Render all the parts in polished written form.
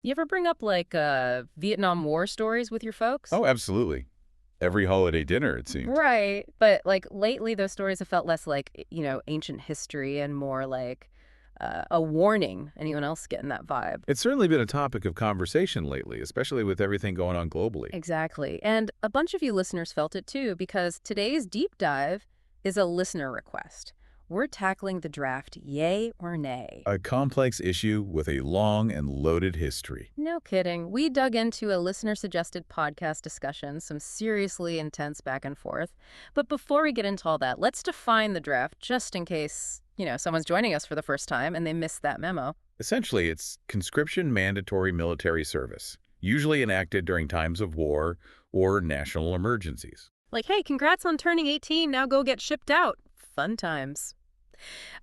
You ever bring up like Vietnam War stories with your folks? Oh, absolutely. Every holiday dinner, it seems. Right. But like lately, those stories have felt less like, ancient history and more like a warning. Anyone else getting that vibe? It's certainly been a topic of conversation lately, especially with everything going on globally. Exactly. And a bunch of you listeners felt it too, because today's deep dive is a listener request. We're tackling the draft yay or nay. A complex issue with a long and loaded history. No kidding. We dug into a listener-suggested podcast discussion, some seriously intense back and forth. But before we get into all that, let's define the draft just in case, someone's joining us for the first time and they missed that memo. Essentially, it's conscription mandatory military service, usually enacted during times of war or national emergencies. Like, hey, congrats on turning 18, now go get shipped out. Fun times.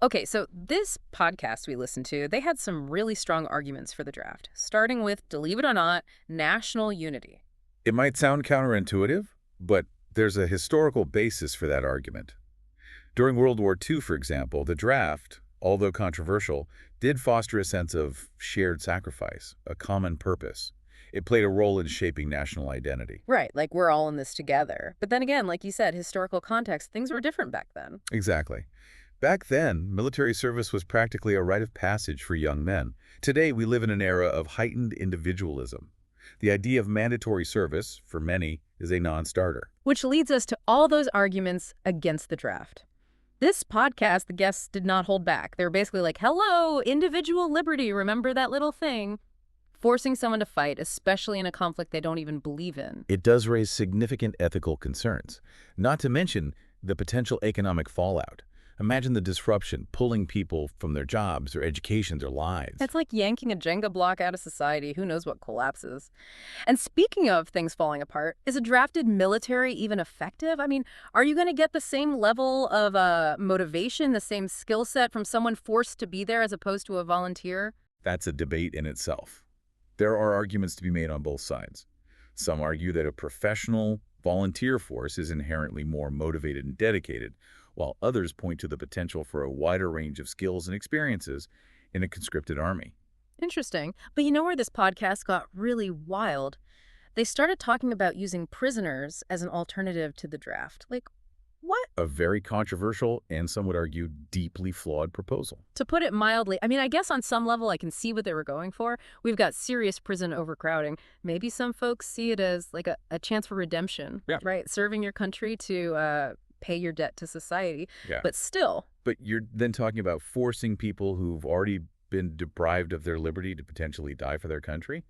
Okay, so this podcast we listened to, they had some really strong arguments for the draft, starting with, believe it or not, national unity. It might sound counterintuitive, but there's a historical basis for that argument. During World War II, for example, the draft, although controversial, did foster a sense of shared sacrifice, a common purpose. It played a role in shaping national identity. Right, like we're all in this together. But then again, like you said, historical context, things were different back then. Exactly. Back then, military service was practically a rite of passage for young men. Today, we live in an era of heightened individualism. The idea of mandatory service, for many, is a non-starter. Which leads us to all those arguments against the draft. This podcast, the guests did not hold back. They were basically like, hello, individual liberty, remember that little thing? Forcing someone to fight, especially in a conflict they don't even believe in. It does raise significant ethical concerns, not to mention the potential economic fallout. Imagine the disruption, pulling people from their jobs, their education, their lives. That's like yanking a Jenga block out of society. Who knows what collapses? And speaking of things falling apart, is a drafted military even effective? I mean, are you going to get the same level of motivation, the same skill set from someone forced to be there as opposed to a volunteer? That's a debate in itself. There are arguments to be made on both sides. Some argue that a professional volunteer force is inherently more motivated and dedicated, while others point to the potential for a wider range of skills and experiences in a conscripted army. Interesting. But you know where this podcast got really wild? They started talking about using prisoners as an alternative to the draft. Like, what? A very controversial and some would argue deeply flawed proposal. To put it mildly, I mean, I guess on some level I can see what they were going for. We've got serious prison overcrowding. Maybe some folks see it as like a chance for redemption, Yeah. right? Serving your country to pay your debt to society. Yeah. But still, But you're then talking about forcing people who've already been deprived of their liberty to potentially die for their country?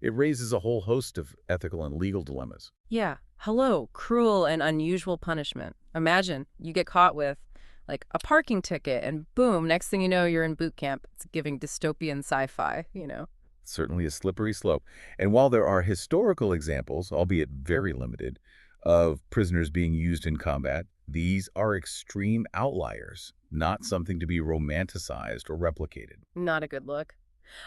It raises a whole host of ethical and legal dilemmas. yeah, hello, cruel and unusual punishment. Imagine you get caught with like a parking ticket and boom, next thing you know, you're in boot camp. It's giving dystopian sci-fi. Certainly a slippery slope. And while there are historical examples, albeit very limited, of prisoners being used in combat, these are extreme outliers, not something to be romanticized or replicated. Not a good look.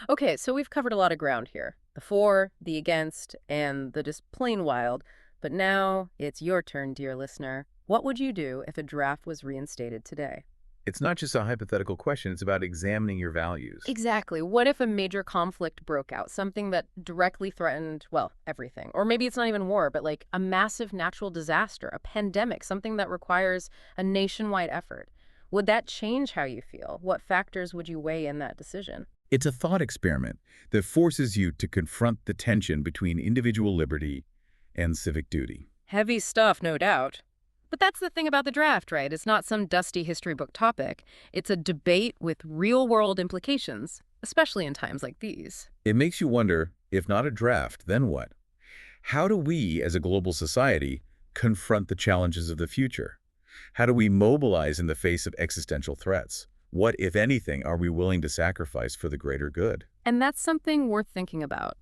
Okay, so we've covered a lot of ground here. The for, the against, and the just plain wild. But now it's your turn, dear listener. What would you do if a draft was reinstated today? It's not just a hypothetical question, it's about examining your values. Exactly. What if a major conflict broke out? Something that directly threatened, well, everything. Or maybe it's not even war, but like a massive natural disaster, a pandemic, something that requires a nationwide effort. Would that change how you feel? What factors would you weigh in that decision? It's a thought experiment that forces you to confront the tension between individual liberty and civic duty. Heavy stuff, no doubt. But that's the thing about the draft, right? It's not some dusty history book topic. It's a debate with real-world implications, especially in times like these. It makes you wonder, if not a draft, then what? How do we, as a global society, confront the challenges of the future? How do we mobilize in the face of existential threats? What, if anything, are we willing to sacrifice for the greater good? And that's something worth thinking about.